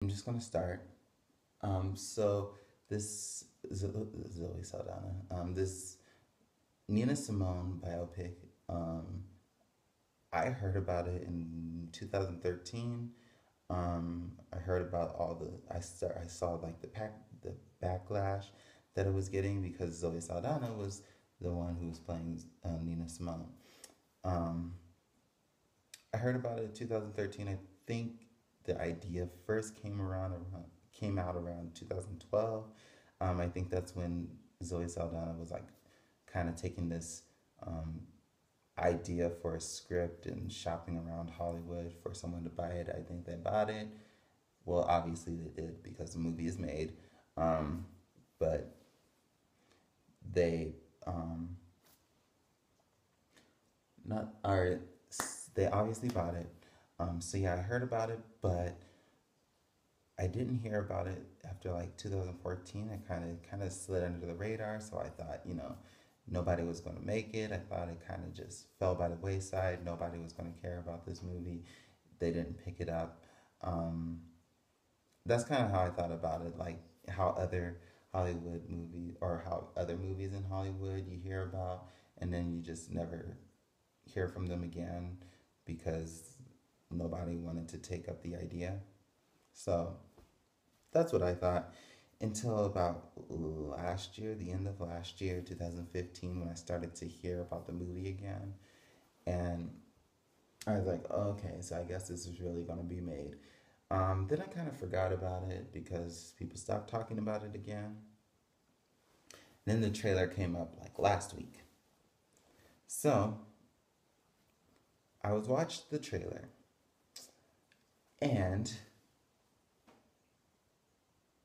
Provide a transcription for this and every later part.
I'm just gonna start. So this Zoe Saldana, this Nina Simone biopic. Um, I heard about it in 2013. I heard about all the I saw like the backlash that it was getting because Zoe Saldana was the one who was playing Nina Simone. Um, I heard about it in 2013. I think the idea first came out around 2012. I think that's when Zoe Saldana was like kind of taking this um, idea for a script and shopping around Hollywood for someone to buy it. I think they bought it. Well, obviously they did because the movie is made. Um, but they um, not are they obviously bought it. So yeah, I heard about it, but I didn't hear about it after like 2014. It kind of slid under the radar, so I thought, nobody was going to make it. I thought it kind of just fell by the wayside. Nobody was going to care about this movie. They didn't pick it up. Um, that's kind of how I thought about it, like how other Hollywood movie or how other movies in Hollywood you hear about, and then you just never hear from them again because nobody wanted to take up the idea. So that's what I thought until about last year, the end of last year, 2015, when I started to hear about the movie again. And I was like, oh, okay, so I guess this is really going to be made. Then I kind of forgot about it because people stopped talking about it again. Then the trailer came up like last week. So I was watched the trailer and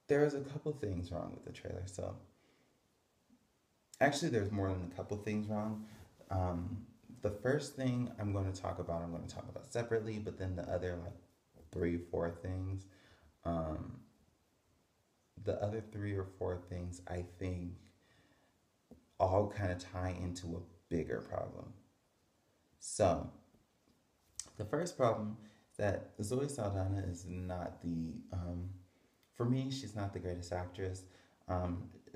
there was a couple things wrong with the trailer. So actually, there's more than a couple things wrong. Um, the first thing I'm going to talk about separately, but then the other like three, four things, um, the other three or four things I think all kind of tie into a bigger problem. So the first problem is that Zoe Saldana is not for me, she's not the greatest actress.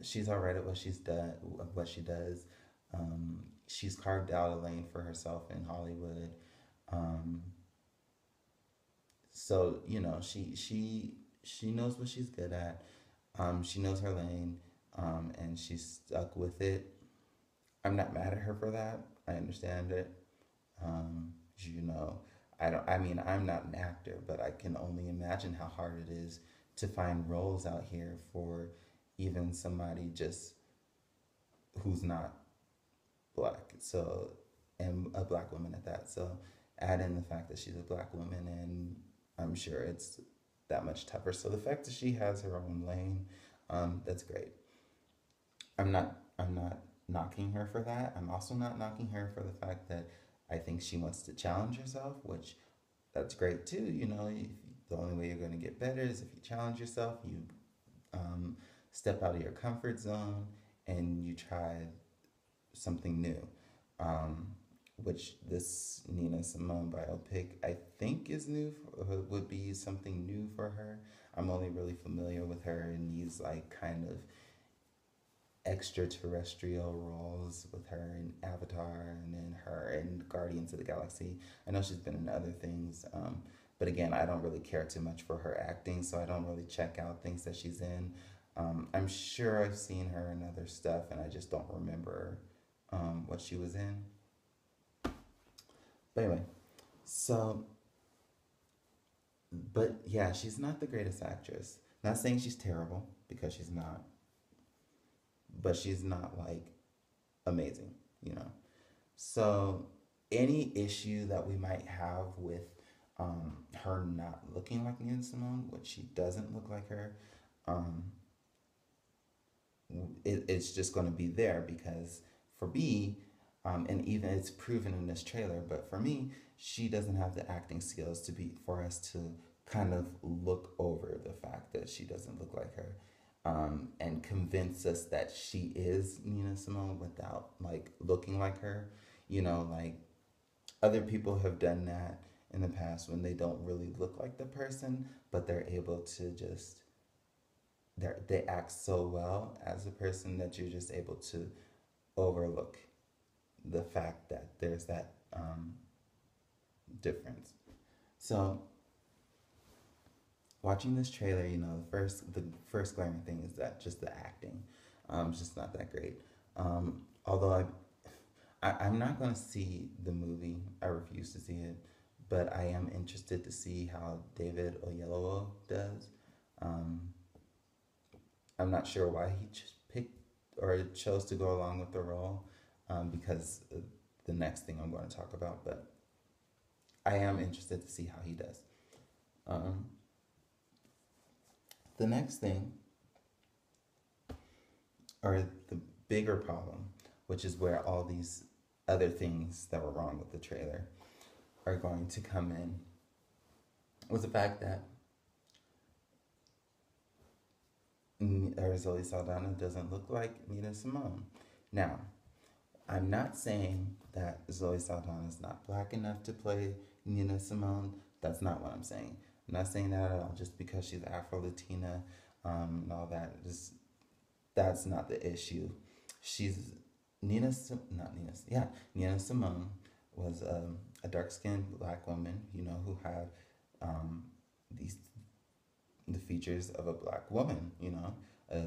She's all right at what she does. She's carved out a lane for herself in Hollywood. Um, so she knows what she's good at. She knows her lane, and she's stuck with it. I'm not mad at her for that. I understand it. Um, you know, I don't. I mean, I'm not an actor, but I can only imagine how hard it is to find roles out here for even somebody just who's not black. So, and a black woman at that. So, add in the fact that she's a black woman, and I'm sure it's that much tougher. So the fact that she has her own lane, that's great. I'm not knocking her for that. I'm also not knocking her for the fact that I think she wants to challenge herself, which that's great too. The only way you're going to get better is if you challenge yourself. You um, step out of your comfort zone and you try something new. Um, which this Nina Simone biopic I think is new would be something new for her. I'm only really familiar with her in these like kind of extraterrestrial roles with her in Avatar and then her in Guardians of the Galaxy. I know she's been in other things, but again, I don't really care too much for her acting, so I don't really check out things that she's in. I'm sure I've seen her in other stuff, and I just don't remember what she was in. But anyway, so, but yeah, she's not the greatest actress. Not saying she's terrible, because she's not, but she's not like amazing, you know. So any issue that we might have with her not looking like Nina Simone, which she doesn't look like her, um, it's just going to be there because for B, and even it's proven in this trailer, but for me, she doesn't have the acting skills to be for us to kind of look over the fact that she doesn't look like her, and convince us that she is Nina Simone without like looking like her. Like other people have done that, in the past when they don't really look like the person, but they're able to just they act so well as a person that you're just able to overlook the fact that there's that difference. So watching this trailer, the first glaring thing is that just the acting, it's just not that great. Although I'm not going to see the movie. I refuse to see it, but I am interested to see how David Oyelowo does. Um, I'm not sure why he picked or chose to go along with the role, because of the next thing I'm going to talk about, but I am interested to see how he does. Um, the next thing, or the bigger problem, which is where all these other things that were wrong with the trailer are going to come in, was the fact that Zoe Saldana doesn't look like Nina Simone. Now, I'm not saying that Zoe Saldana is not black enough to play Nina Simone. That's not what I'm saying. I'm not saying that at all. Just because she's Afro Latina, and all that, just that's not the issue. She's not Nina, yeah, Nina Simone was a dark skinned black woman, who had um, these the features of a black woman, a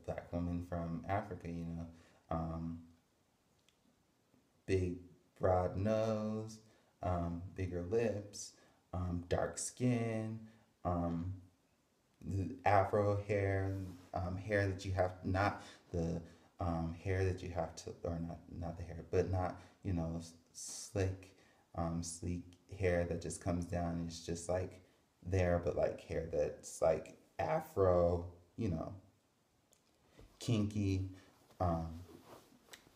black woman from Africa, um, big broad nose, bigger lips, dark skin, um, the afro hair, hair that you have not the hair that you have to, or not the hair, but not slick, sleek hair that just comes down and it's just like there, but like hair that's like afro, kinky, um,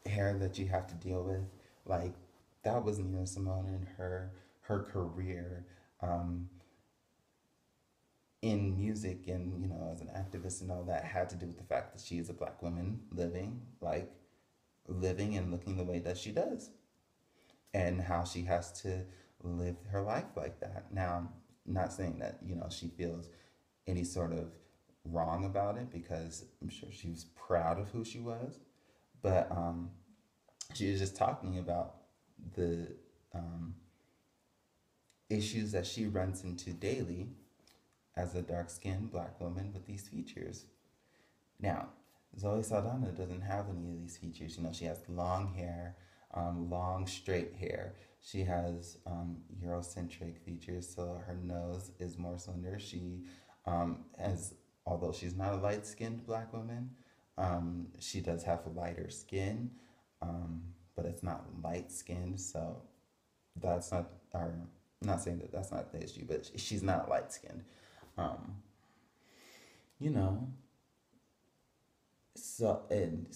hair that you have to deal with. Like that was Nina Simone in her career, um, in music, and as an activist and all that, had to do with the fact that she is a black woman living and looking the way that she does, and how she has to live her life like that. Now, not saying that she feels any sort of wrong about it, because I'm sure she was proud of who she was, but she was just talking about the um, issues that she runs into daily as a dark skinned black woman with these features. Now, Zoe Saldana doesn't have any of these features. She has long hair, long straight hair. She has Eurocentric features, so her nose is more slender. She has, although she's not a light skinned black woman, she does have a lighter skin, but it's not light skinned, so that's not, or I'm not saying that that's not the issue, but she's not light skinned. Um, you know, so and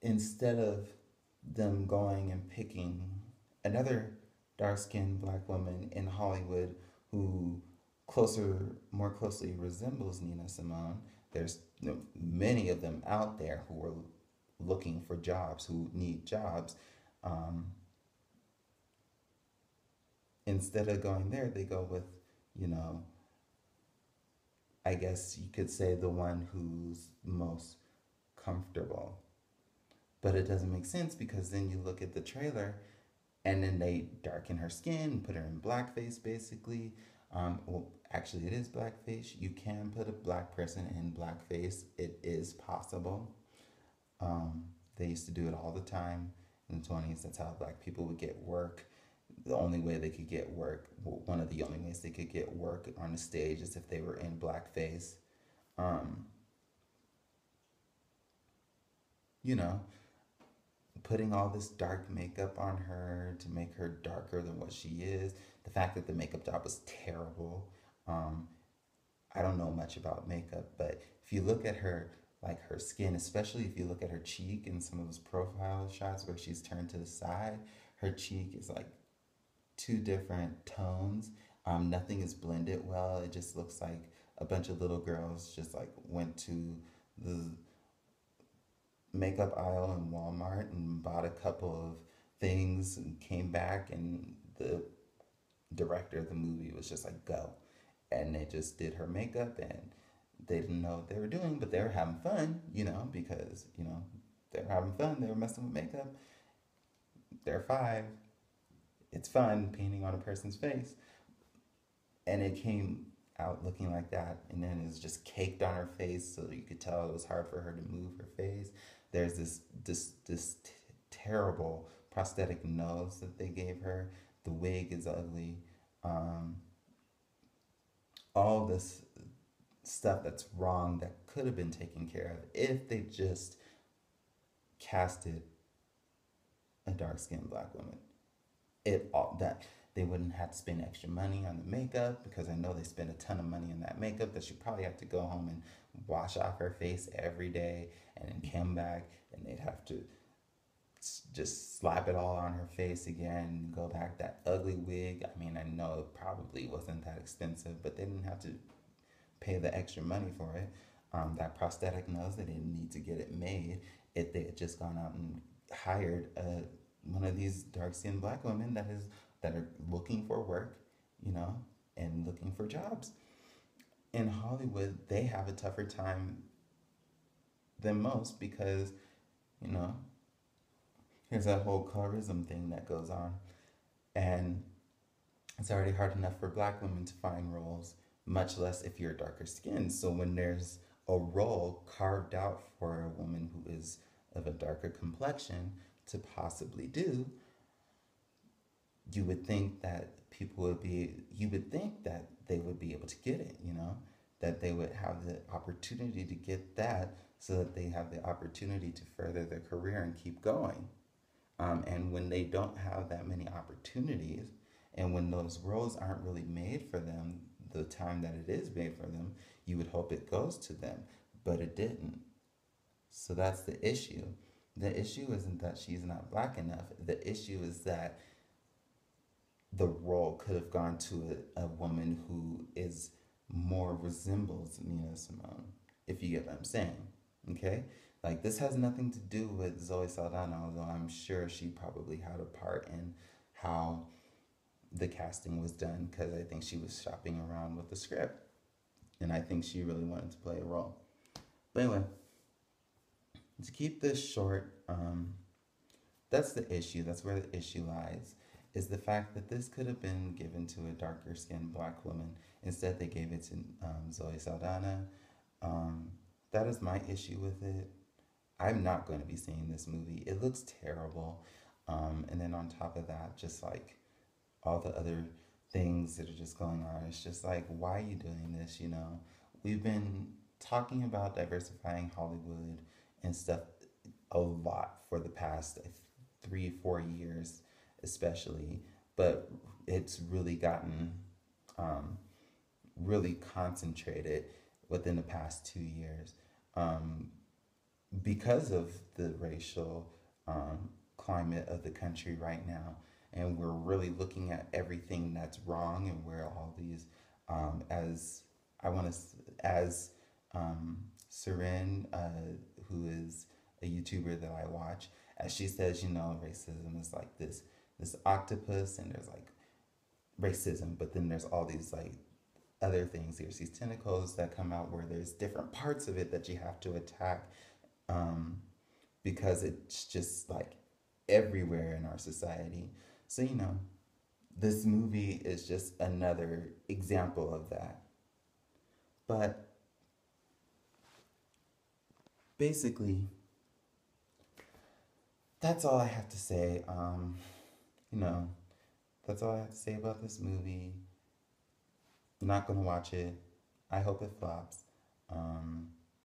instead of them going and picking another dark skinned black woman in Hollywood who more closely resembles Nina Simone, there's many of them out there who are looking for jobs, who need jobs. Um, Instead of going there, they go with, you know, I guess you could say the one who's most comfortable. But it doesn't make sense, because then you look at the trailer and then they darken her skin, put her in blackface basically. Well, actually, it is blackface. You can put a black person in blackface, it is possible. Um, they used to do it all the time in the 20s. That's how black people would get work. The only way they could get work, well, one of the only ways they could get work on the stage, is if they were in blackface. Um, you know, putting all this dark makeup on her to make her darker than what she is. The fact that the makeup job was terrible. Um, I don't know much about makeup, but if you look at her, like her skin, especially if you look at her cheek in some of those profile shots where she's turned to the side, her cheek is like two different tones. Nothing is blended well. It just looks like a bunch of little girls just like went to the makeup aisle in Walmart and bought a couple of things and came back, and the director of the movie was just like, go. And they just did her makeup, and they didn't know what they were doing, but they were having fun, because, they were having fun. They were messing with makeup. They're five. It's fun painting on a person's face. And it came out looking like that, and then it was just caked on her face, so you could tell it was hard for her to move her face. There's this terrible prosthetic nose that they gave her. The wig is ugly. Um, all this stuff that's wrong that could have been taken care of if they just casted a dark skinned black woman. It all that they wouldn't have to spend extra money on the makeup, because I know they spend a ton of money on that makeup that she probably have to go home and wash off her face every day and then come back, and they'd have to just slap it all on her face again and go back. That ugly wig, I mean, I know it probably wasn't that expensive, but they didn't have to pay the extra money for it. That prosthetic nose, they didn't need to get it made. If they had just gone out and hired one of these dark skinned black women that are looking for work, and looking for jobs. In Hollywood, they have a tougher time than most because, you know, here's that whole colorism thing that goes on. And it's already hard enough for black women to find roles, much less if you're darker skinned. So when there's a role carved out for a woman who is of a darker complexion to possibly do, you would think that you would think that they would be able to get it, that they would have the opportunity to get that so that they have the opportunity to further their career and keep going. And when they don't have that many opportunities, and when those roles aren't really made for them, the time that it is made for them, you would hope it goes to them, but it didn't. So that's the issue. The issue isn't that she's not black enough. The issue is that the role could have gone to a woman who is more resembles Nina Simone, if you get what I'm saying. Okay? Like, this has nothing to do with Zoe Saldana, although I'm sure she probably had a part in how the casting was done, because I think she was shopping around with the script. And I think she really wanted to play a role. But anyway, to keep this short, that's the issue. That's where the issue lies, is the fact that this could have been given to a darker skinned black woman. Instead, they gave it to Zoe Saldana. That is my issue with it. I'm not going to be seeing this movie. It looks terrible. And then on top of that, just like all the other things that are just going on, it's just like, why are you doing this? We've been talking about diversifying Hollywood and stuff a lot for the past 3-4 years, especially, but it's really gotten really concentrated within the past 2 years, because of the racial climate of the country right now. And we're really looking at everything that's wrong, and where all these, as Seren, who is a YouTuber that I watch, as she says, racism is like this octopus, and there's like racism, but then there's all these like other things. There's these tentacles that come out where there's different parts of it that you have to attack, because it's just like everywhere in our society. So, this movie is just another example of that. But basically, that's all I have to say. That's all I have to say about this movie. I'm not gonna watch it. I hope it flops.